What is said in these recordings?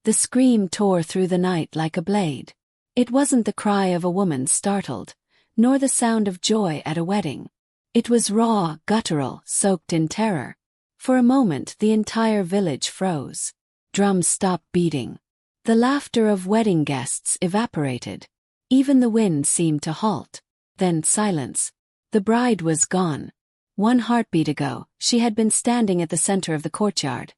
The scream tore through the night like a blade. It wasn't the cry of a woman startled, nor the sound of joy at a wedding. It was raw, guttural, soaked in terror. For a moment the entire village froze. Drums stopped beating. The laughter of wedding guests evaporated. Even the wind seemed to halt. Then silence. The bride was gone. One heartbeat ago, she had been standing at the center of the courtyard,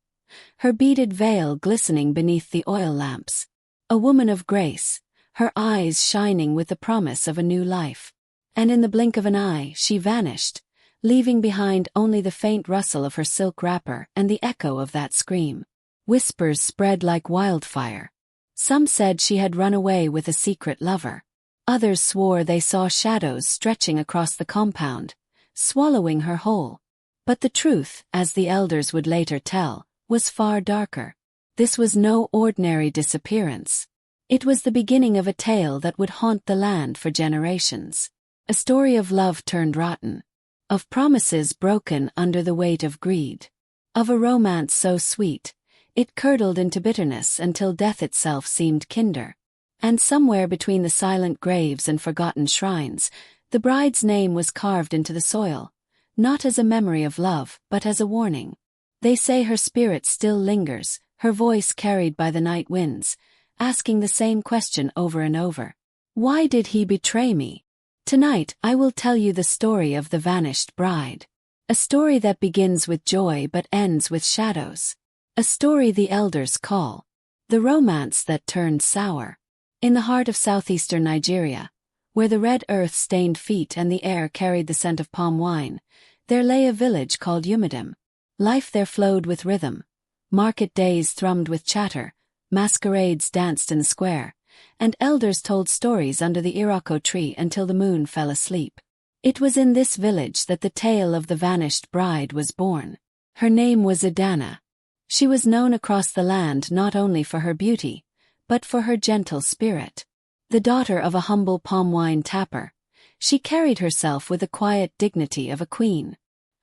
her beaded veil glistening beneath the oil lamps. A woman of grace, her eyes shining with the promise of a new life. And in the blink of an eye she vanished, leaving behind only the faint rustle of her silk wrapper and the echo of that scream. Whispers spread like wildfire. Some said she had run away with a secret lover. Others swore they saw shadows stretching across the compound, swallowing her whole. But the truth, as the elders would later tell, was far darker. This was no ordinary disappearance. It was the beginning of a tale that would haunt the land for generations. A story of love turned rotten. Of promises broken under the weight of greed. Of a romance so sweet, it curdled into bitterness until death itself seemed kinder. And somewhere between the silent graves and forgotten shrines, the bride's name was carved into the soil, not as a memory of love, but as a warning. They say her spirit still lingers, her voice carried by the night winds, asking the same question over and over. Why did he betray me? Tonight I will tell you the story of the vanished bride. A story that begins with joy but ends with shadows. A story the elders call the romance that turned sour. In the heart of southeastern Nigeria, where the red earth stained feet and the air carried the scent of palm wine, there lay a village called Umidam. Life there flowed with rhythm. Market days thrummed with chatter, masquerades danced in the square, and elders told stories under the iroko tree until the moon fell asleep. It was in this village that the tale of the vanished bride was born. Her name was Adanna. She was known across the land not only for her beauty, but for her gentle spirit. The daughter of a humble palm wine tapper, she carried herself with the quiet dignity of a queen.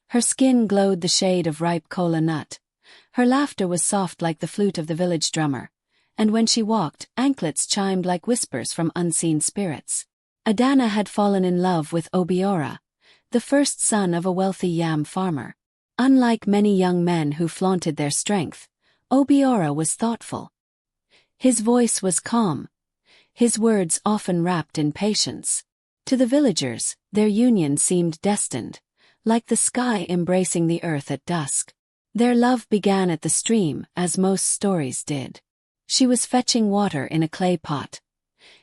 Her skin glowed the shade of ripe kola nut. Her laughter was soft like the flute of the village drummer, and when she walked, anklets chimed like whispers from unseen spirits. Adanna had fallen in love with Obiora, the first son of a wealthy yam farmer. Unlike many young men who flaunted their strength, Obiora was thoughtful. His voice was calm, his words often wrapped in patience. To the villagers, their union seemed destined, like the sky embracing the earth at dusk. Their love began at the stream, as most stories did. She was fetching water in a clay pot.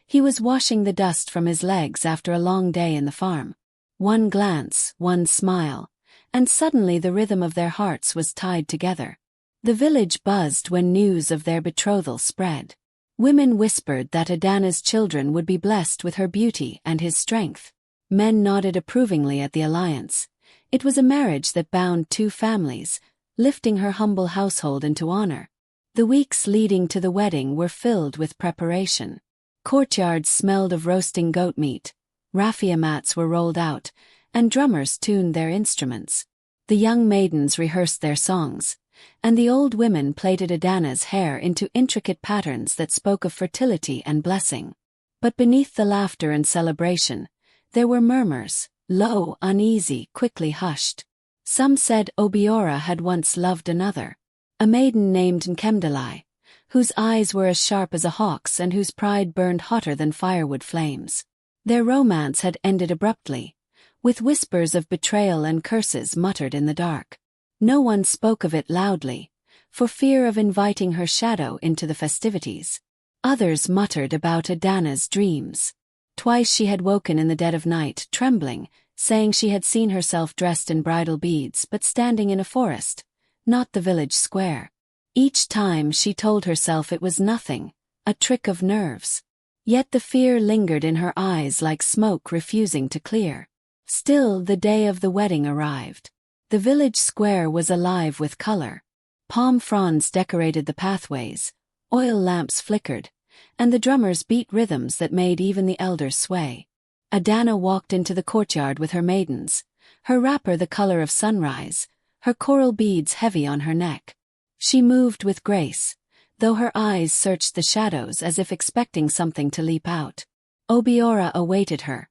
He was washing the dust from his legs after a long day in the farm. One glance, one smile, and suddenly the rhythm of their hearts was tied together. The village buzzed when news of their betrothal spread. Women whispered that Adanna's children would be blessed with her beauty and his strength. Men nodded approvingly at the alliance. It was a marriage that bound two families, lifting her humble household into honor. The weeks leading to the wedding were filled with preparation. Courtyards smelled of roasting goat meat, raffia mats were rolled out, and drummers tuned their instruments. The young maidens rehearsed their songs, and the old women plaited Adanna's hair into intricate patterns that spoke of fertility and blessing. But beneath the laughter and celebration, there were murmurs, low, uneasy, quickly hushed. Some said Obiora had once loved another, a maiden named Nkemdalai, whose eyes were as sharp as a hawk's and whose pride burned hotter than firewood flames. Their romance had ended abruptly, with whispers of betrayal and curses muttered in the dark. No one spoke of it loudly, for fear of inviting her shadow into the festivities. Others muttered about Adanna's dreams. Twice she had woken in the dead of night, trembling, saying she had seen herself dressed in bridal beads but standing in a forest, not the village square. Each time she told herself it was nothing, a trick of nerves. Yet the fear lingered in her eyes like smoke refusing to clear. Still, the day of the wedding arrived. The village square was alive with color. Palm fronds decorated the pathways, oil lamps flickered, and the drummers beat rhythms that made even the elders sway. Adanna walked into the courtyard with her maidens, her wrapper the color of sunrise, her coral beads heavy on her neck. She moved with grace, though her eyes searched the shadows as if expecting something to leap out. Obiora awaited her,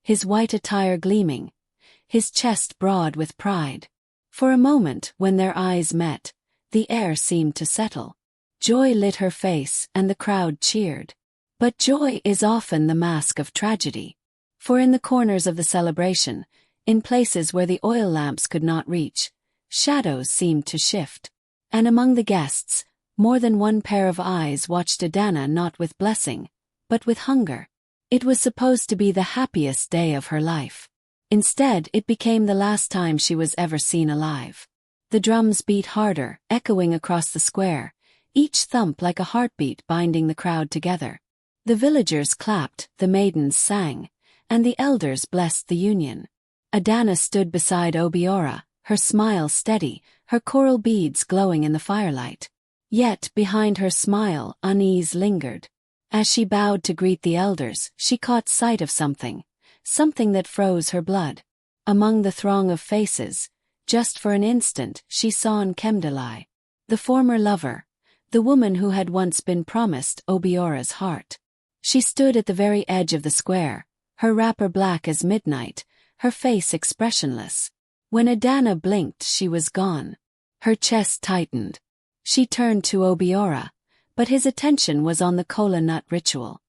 his white attire gleaming, his chest broad with pride. For a moment, when their eyes met, the air seemed to settle. Joy lit her face and the crowd cheered. But joy is often the mask of tragedy. For in the corners of the celebration, in places where the oil lamps could not reach, shadows seemed to shift. And among the guests, more than one pair of eyes watched Adanna not with blessing, but with hunger. It was supposed to be the happiest day of her life. Instead, it became the last time she was ever seen alive. The drums beat harder, echoing across the square, each thump like a heartbeat binding the crowd together. The villagers clapped, the maidens sang, and the elders blessed the union. Adanna stood beside Obiora, her smile steady, her coral beads glowing in the firelight. Yet, behind her smile, unease lingered. As she bowed to greet the elders, she caught sight of something that froze her blood. Among the throng of faces, just for an instant, she saw Nkemdalai, the former lover, the woman who had once been promised Obiora's heart. She stood at the very edge of the square, her wrapper black as midnight, her face expressionless. When Adanna blinked, she was gone. Her chest tightened. She turned to Obiora, but his attention was on the kola nut ritual.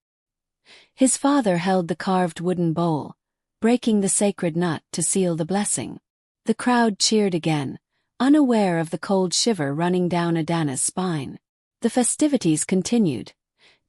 His father held the carved wooden bowl, breaking the sacred nut to seal the blessing. The crowd cheered again, unaware of the cold shiver running down Adanna's spine. The festivities continued.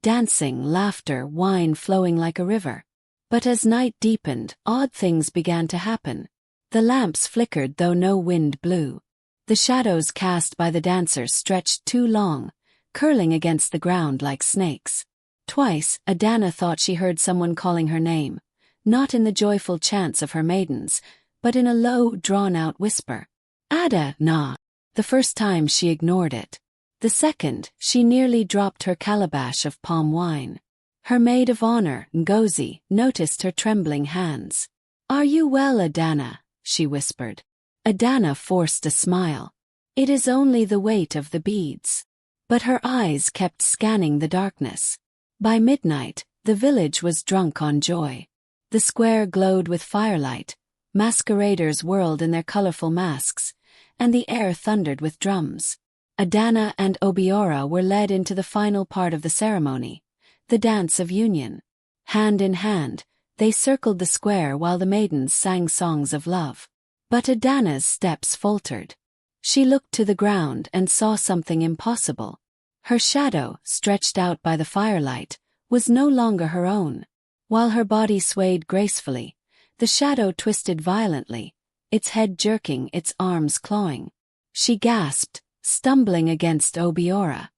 Dancing, laughter, wine flowing like a river. But as night deepened, odd things began to happen. The lamps flickered though no wind blew. The shadows cast by the dancers stretched too long, curling against the ground like snakes. Twice, Adanna thought she heard someone calling her name, not in the joyful chants of her maidens, but in a low, drawn-out whisper. Adanna! The first time she ignored it. The second, she nearly dropped her calabash of palm wine. Her maid of honor, Ngozi, noticed her trembling hands. "Are you well, Adanna?" she whispered. Adanna forced a smile. "It is only the weight of the beads." But her eyes kept scanning the darkness. By midnight, the village was drunk on joy. The square glowed with firelight, masqueraders whirled in their colorful masks, and the air thundered with drums. Adanna and Obiora were led into the final part of the ceremony, the dance of union. Hand in hand, they circled the square while the maidens sang songs of love. But Adanna's steps faltered. She looked to the ground and saw something impossible. Her shadow, stretched out by the firelight, was no longer her own. While her body swayed gracefully, the shadow twisted violently, its head jerking, its arms clawing. She gasped, stumbling against Obiora.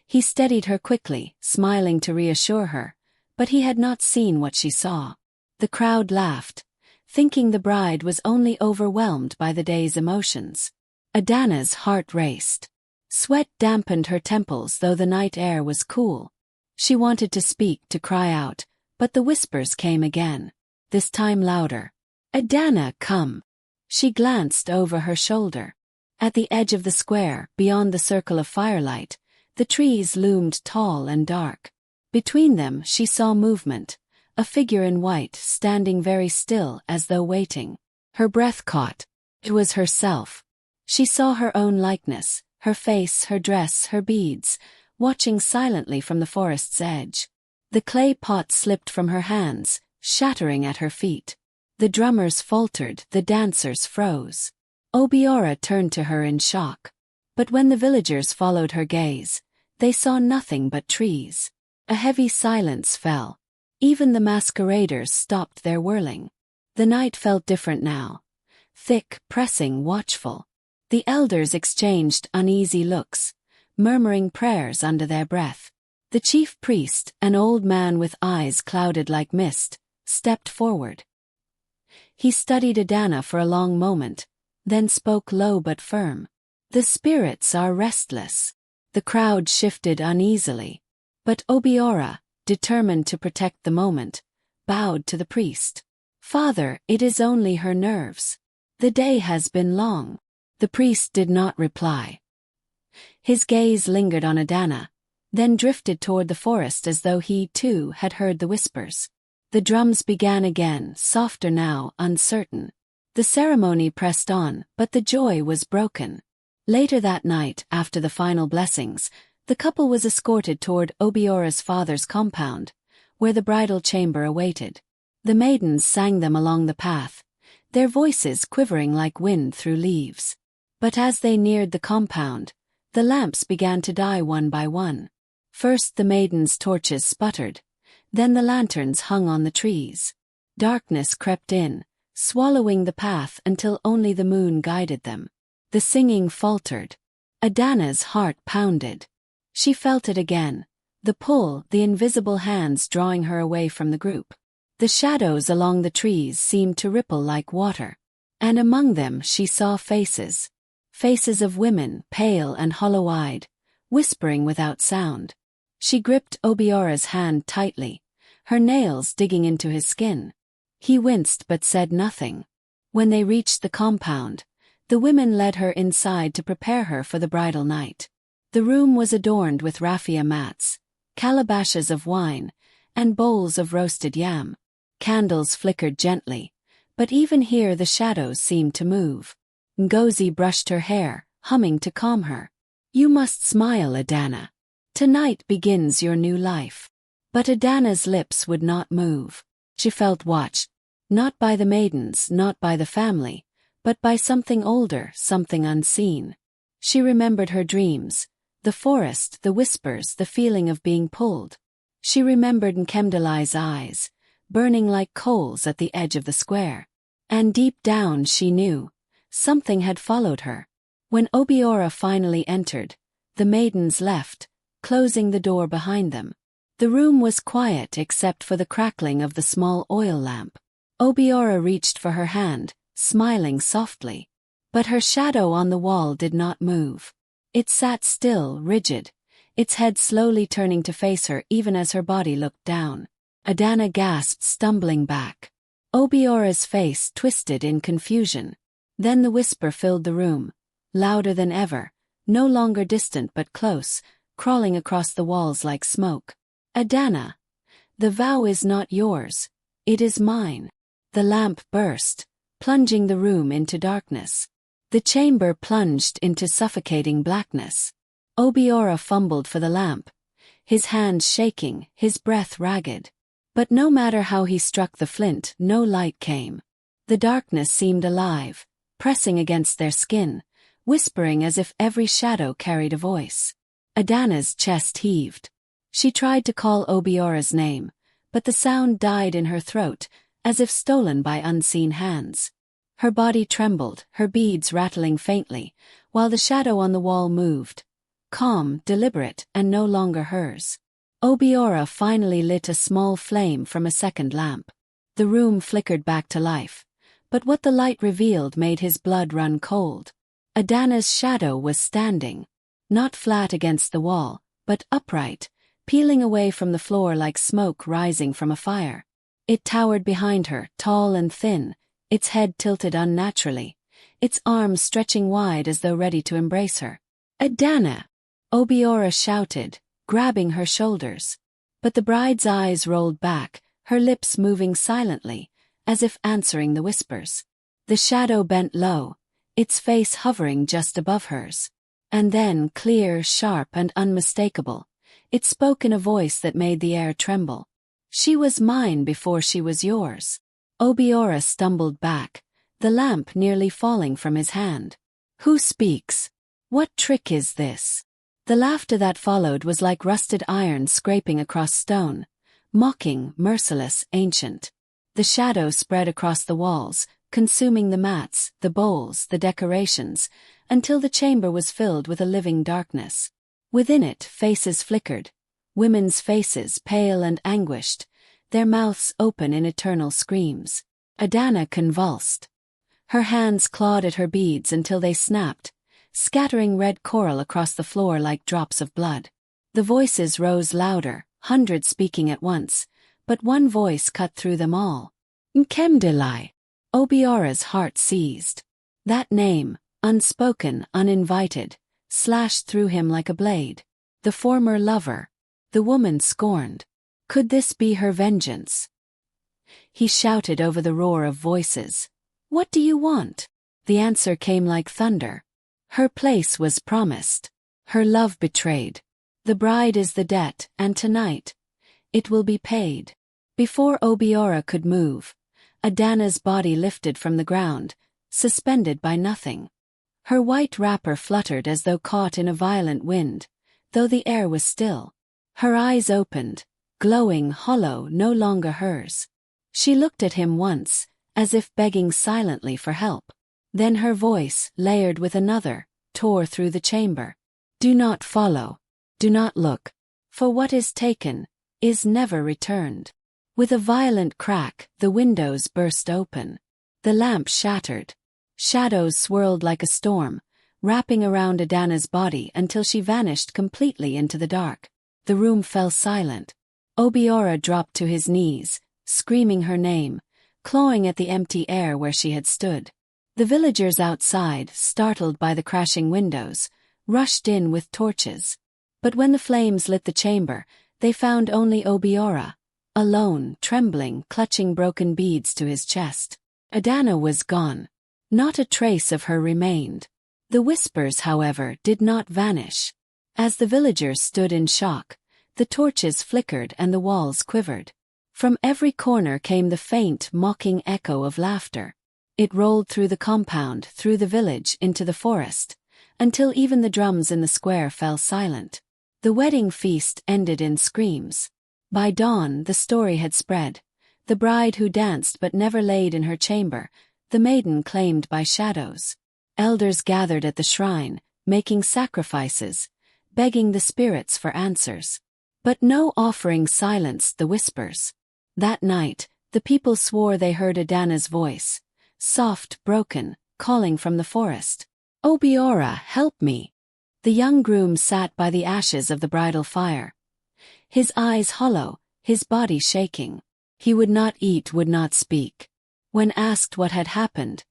He steadied her quickly, smiling to reassure her, but he had not seen what she saw. The crowd laughed, thinking the bride was only overwhelmed by the day's emotions. Adanna's heart raced. Sweat dampened her temples though the night air was cool. She wanted to speak, to cry out, but the whispers came again, this time louder. "Adanna, come." She glanced over her shoulder. At the edge of the square, beyond the circle of firelight, the trees loomed tall and dark. Between them she saw movement, a figure in white standing very still as though waiting. Her breath caught. It was herself. She saw her own likeness, her face, her dress, her beads, watching silently from the forest's edge. The clay pot slipped from her hands, shattering at her feet. The drummers faltered, the dancers froze. Obiora turned to her in shock. But when the villagers followed her gaze, they saw nothing but trees. A heavy silence fell. Even the masqueraders stopped their whirling. The night felt different now. Thick, pressing, watchful. The elders exchanged uneasy looks, murmuring prayers under their breath. The chief priest, an old man with eyes clouded like mist, stepped forward. He studied Adanna for a long moment, then spoke low but firm. "The spirits are restless." The crowd shifted uneasily. But Obiora, determined to protect the moment, bowed to the priest. "Father, it is only her nerves. The day has been long." The priest did not reply. His gaze lingered on Adanna, then drifted toward the forest as though he, too, had heard the whispers. The drums began again, softer now, uncertain. The ceremony pressed on, but the joy was broken. Later that night, after the final blessings, the couple was escorted toward Obiora's father's compound, where the bridal chamber awaited. The maidens sang them along the path, their voices quivering like wind through leaves. But as they neared the compound, the lamps began to die one by one. First the maidens' torches sputtered, then the lanterns hung on the trees. Darkness crept in, swallowing the path until only the moon guided them. The singing faltered. Adanna's heart pounded. She felt it again, the pull, the invisible hands drawing her away from the group. The shadows along the trees seemed to ripple like water, and among them she saw faces. Faces of women, pale and hollow-eyed, whispering without sound. She gripped Obiora's hand tightly, her nails digging into his skin. He winced but said nothing. When they reached the compound, the women led her inside to prepare her for the bridal night. The room was adorned with raffia mats, calabashes of wine, and bowls of roasted yam. Candles flickered gently, but even here the shadows seemed to move. Ngozi brushed her hair, humming to calm her. "You must smile, Adanna. Tonight begins your new life." But Adanna's lips would not move. She felt watched, not by the maidens, not by the family, but by something older, something unseen. She remembered her dreams, the forest, the whispers, the feeling of being pulled. She remembered Nkemdalai's eyes, burning like coals at the edge of the square. And deep down she knew, something had followed her. When Obiora finally entered, the maidens left, closing the door behind them. The room was quiet except for the crackling of the small oil lamp. Obiora reached for her hand, smiling softly. But her shadow on the wall did not move. It sat still, rigid, its head slowly turning to face her even as her body looked down. Adanna gasped, stumbling back. Obiora's face twisted in confusion. Then the whisper filled the room, louder than ever, no longer distant but close, crawling across the walls like smoke. "Adanna, the vow is not yours, it is mine." The lamp burst, plunging the room into darkness. The chamber plunged into suffocating blackness. Obiora fumbled for the lamp, his hands shaking, his breath ragged. But no matter how he struck the flint, no light came. The darkness seemed alive, pressing against their skin, whispering as if every shadow carried a voice. Adanna's chest heaved. She tried to call Obiora's name, but the sound died in her throat, as if stolen by unseen hands. Her body trembled, her beads rattling faintly, while the shadow on the wall moved, calm, deliberate, and no longer hers. Obiora finally lit a small flame from a second lamp. The room flickered back to life, but what the light revealed made his blood run cold. Adanna's shadow was standing, not flat against the wall, but upright, peeling away from the floor like smoke rising from a fire. It towered behind her, tall and thin, its head tilted unnaturally, its arms stretching wide as though ready to embrace her. "Adanna!" Obiora shouted, grabbing her shoulders. But the bride's eyes rolled back, her lips moving silently, as if answering the whispers. The shadow bent low, its face hovering just above hers. And then, clear, sharp, and unmistakable, it spoke in a voice that made the air tremble. "She was mine before she was yours." Obiora stumbled back, the lamp nearly falling from his hand. "Who speaks? What trick is this?" The laughter that followed was like rusted iron scraping across stone, mocking, merciless, ancient. The shadow spread across the walls, consuming the mats, the bowls, the decorations, until the chamber was filled with a living darkness. Within it, faces flickered, women's faces, pale and anguished, their mouths open in eternal screams. Adanna convulsed. Her hands clawed at her beads until they snapped, scattering red coral across the floor like drops of blood. The voices rose louder, hundreds speaking at once, but one voice cut through them all. "Nkemdalai." Obiora's heart seized. That name, unspoken, uninvited, slashed through him like a blade. The former lover. The woman scorned. Could this be her vengeance? He shouted over the roar of voices. "What do you want?" The answer came like thunder. Her place was promised. Her love betrayed. The bride is the debt, and tonight, it will be paid. Before Obiora could move, Adanna's body lifted from the ground, suspended by nothing. Her white wrapper fluttered as though caught in a violent wind, though the air was still. Her eyes opened, glowing, hollow, no longer hers. She looked at him once, as if begging silently for help. Then her voice, layered with another, tore through the chamber. "Do not follow. Do not look. For what is taken, is never returned." With a violent crack, the windows burst open. The lamp shattered. Shadows swirled like a storm, wrapping around Adanna's body until she vanished completely into the dark. The room fell silent. Obiora dropped to his knees, screaming her name, clawing at the empty air where she had stood. The villagers outside, startled by the crashing windows, rushed in with torches. But when the flames lit the chamber, they found only Obiora, alone, trembling, clutching broken beads to his chest. Adanna was gone. Not a trace of her remained. The whispers, however, did not vanish. As the villagers stood in shock, the torches flickered and the walls quivered. From every corner came the faint, mocking echo of laughter. It rolled through the compound, through the village, into the forest, until even the drums in the square fell silent. The wedding feast ended in screams. By dawn, the story had spread. The bride who danced but never laid in her chamber, the maiden claimed by shadows. Elders gathered at the shrine, making sacrifices, begging the spirits for answers. But no offering silenced the whispers. That night, the people swore they heard Adanna's voice, soft, broken, calling from the forest. "Obiora, help me." The young groom sat by the ashes of the bridal fire. His eyes hollow, his body shaking. He would not eat, would not speak. When asked what had happened,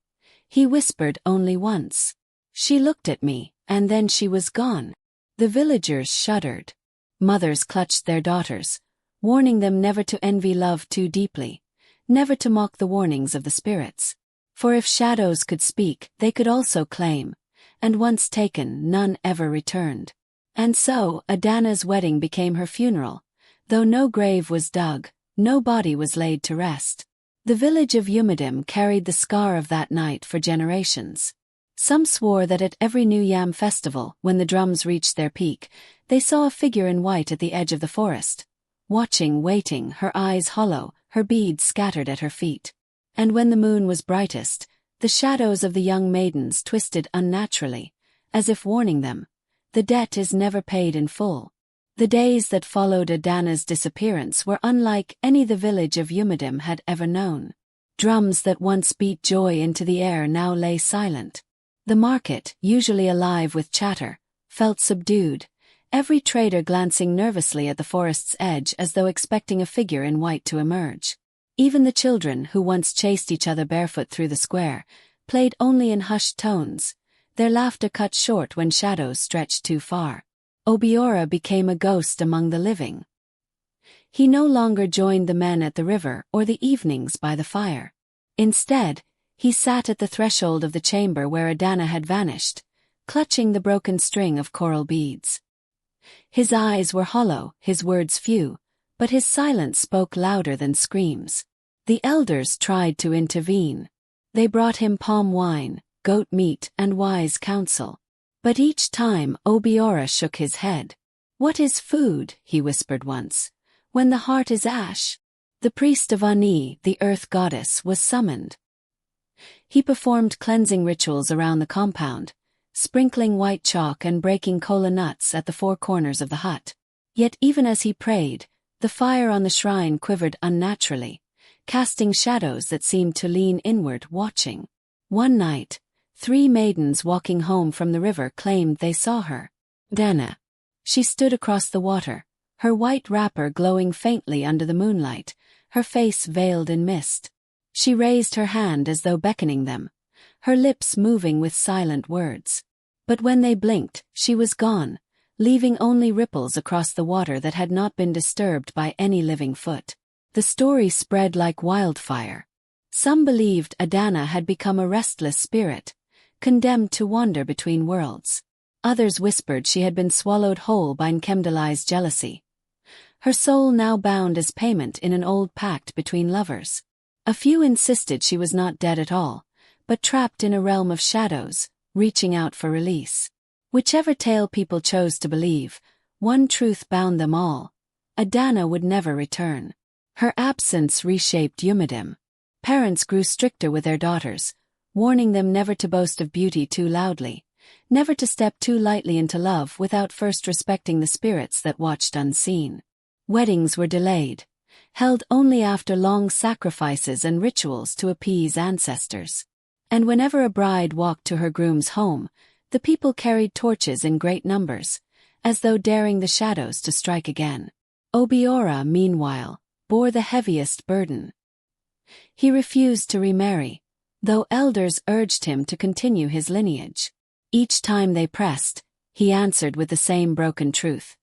he whispered only once. "She looked at me, and then she was gone." The villagers shuddered. Mothers clutched their daughters, warning them never to envy love too deeply, never to mock the warnings of the spirits. For if shadows could speak, they could also claim, and once taken, none ever returned. And so, Adanna's wedding became her funeral. Though no grave was dug, no body was laid to rest. The village of Umadim carried the scar of that night for generations. Some swore that at every New Yam festival, when the drums reached their peak, they saw a figure in white at the edge of the forest, watching, waiting, her eyes hollow, her beads scattered at her feet. And when the moon was brightest, the shadows of the young maidens twisted unnaturally, as if warning them, the debt is never paid in full. The days that followed Adanna's disappearance were unlike any the village of Umadim had ever known. Drums that once beat joy into the air now lay silent. The market, usually alive with chatter, felt subdued, every trader glancing nervously at the forest's edge as though expecting a figure in white to emerge. Even the children, who once chased each other barefoot through the square, played only in hushed tones, their laughter cut short when shadows stretched too far. Obiora became a ghost among the living. He no longer joined the men at the river or the evenings by the fire. Instead, he sat at the threshold of the chamber where Adanna had vanished, clutching the broken string of coral beads. His eyes were hollow, his words few, but his silence spoke louder than screams. The elders tried to intervene. They brought him palm wine, goat meat, and wise counsel. But each time Obiora shook his head. "What is food," he whispered once, "when the heart is ash?" The priest of Ani, the earth goddess, was summoned. He performed cleansing rituals around the compound, sprinkling white chalk and breaking kola nuts at the four corners of the hut. Yet even as he prayed, the fire on the shrine quivered unnaturally, casting shadows that seemed to lean inward, watching. One night, 3 maidens walking home from the river claimed they saw her. Adanna. She stood across the water, her white wrapper glowing faintly under the moonlight, her face veiled in mist. She raised her hand as though beckoning them, her lips moving with silent words. But when they blinked, she was gone, leaving only ripples across the water that had not been disturbed by any living foot. The story spread like wildfire. Some believed Adanna had become a restless spirit, condemned to wander between worlds. Others whispered she had been swallowed whole by Nkemdali's jealousy, her soul now bound as payment in an old pact between lovers. A few insisted she was not dead at all, but trapped in a realm of shadows, reaching out for release. Whichever tale people chose to believe, one truth bound them all: Adanna would never return. Her absence reshaped Yumidim. Parents grew stricter with their daughters, warning them never to boast of beauty too loudly, never to step too lightly into love without first respecting the spirits that watched unseen. Weddings were delayed, held only after long sacrifices and rituals to appease ancestors. And whenever a bride walked to her groom's home, the people carried torches in great numbers, as though daring the shadows to strike again. Obiora, meanwhile, bore the heaviest burden. He refused to remarry, though elders urged him to continue his lineage. Each time they pressed, he answered with the same broken truth: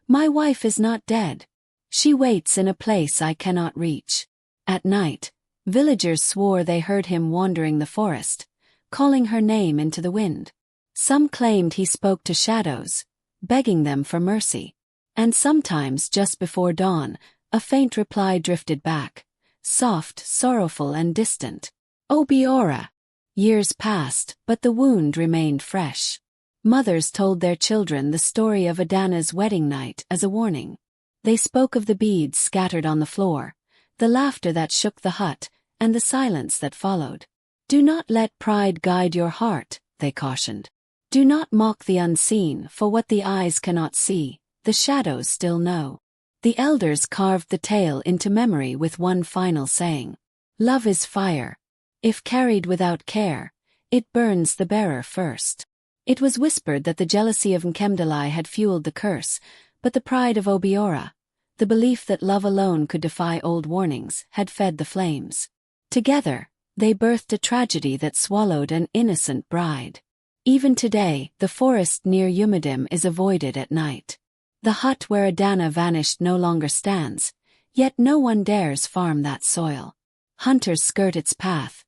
"My wife is not dead. She waits in a place I cannot reach." At night, villagers swore they heard him wandering the forest, calling her name into the wind. Some claimed he spoke to shadows, begging them for mercy. And sometimes just before dawn, a faint reply drifted back, soft, sorrowful and distant: "Obiora." Years passed, but the wound remained fresh. Mothers told their children the story of Adanna's wedding night as a warning. They spoke of the beads scattered on the floor, the laughter that shook the hut, and the silence that followed. "Do not let pride guide your heart," they cautioned. "Do not mock the unseen, for what the eyes cannot see, the shadows still know." The elders carved the tale into memory with one final saying: "Love is fire. If carried without care, it burns the bearer first." It was whispered that the jealousy of Nkemdali had fueled the curse, but the pride of Obiora, the belief that love alone could defy old warnings, had fed the flames. Together, they birthed a tragedy that swallowed an innocent bride. Even today, the forest near Yumidim is avoided at night. The hut where Adanna vanished no longer stands, yet no one dares farm that soil. Hunters skirt its path,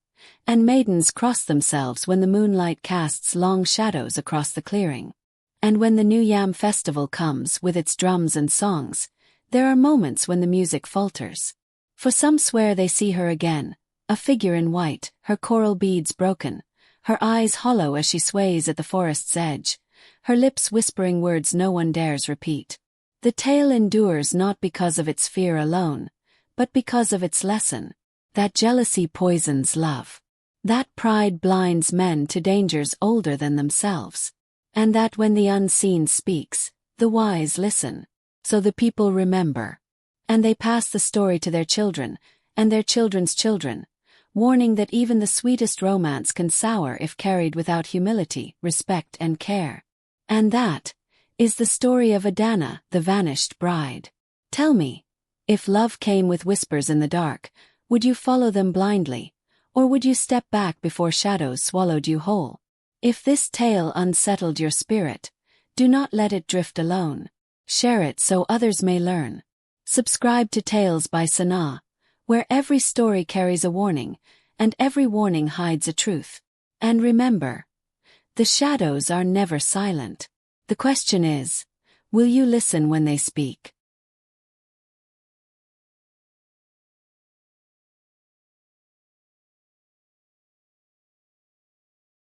and maidens cross themselves when the moonlight casts long shadows across the clearing. And when the New Yam festival comes with its drums and songs, there are moments when the music falters. For some swear they see her again, a figure in white, her coral beads broken, her eyes hollow as she sways at the forest's edge, her lips whispering words no one dares repeat. The tale endures not because of its fear alone, but because of its lesson: that jealousy poisons love, that pride blinds men to dangers older than themselves, and that when the unseen speaks, the wise listen. So the people remember. And they pass the story to their children, and their children's children, warning that even the sweetest romance can sour if carried without humility, respect and care. And that is the story of Adanna, the vanished bride. Tell me, if love came with whispers in the dark, would you follow them blindly, or would you step back before shadows swallowed you whole? If this tale unsettled your spirit, do not let it drift alone. Share it so others may learn. Subscribe to Tales by Sanaa, where every story carries a warning, and every warning hides a truth. And remember, the shadows are never silent. The question is, will you listen when they speak?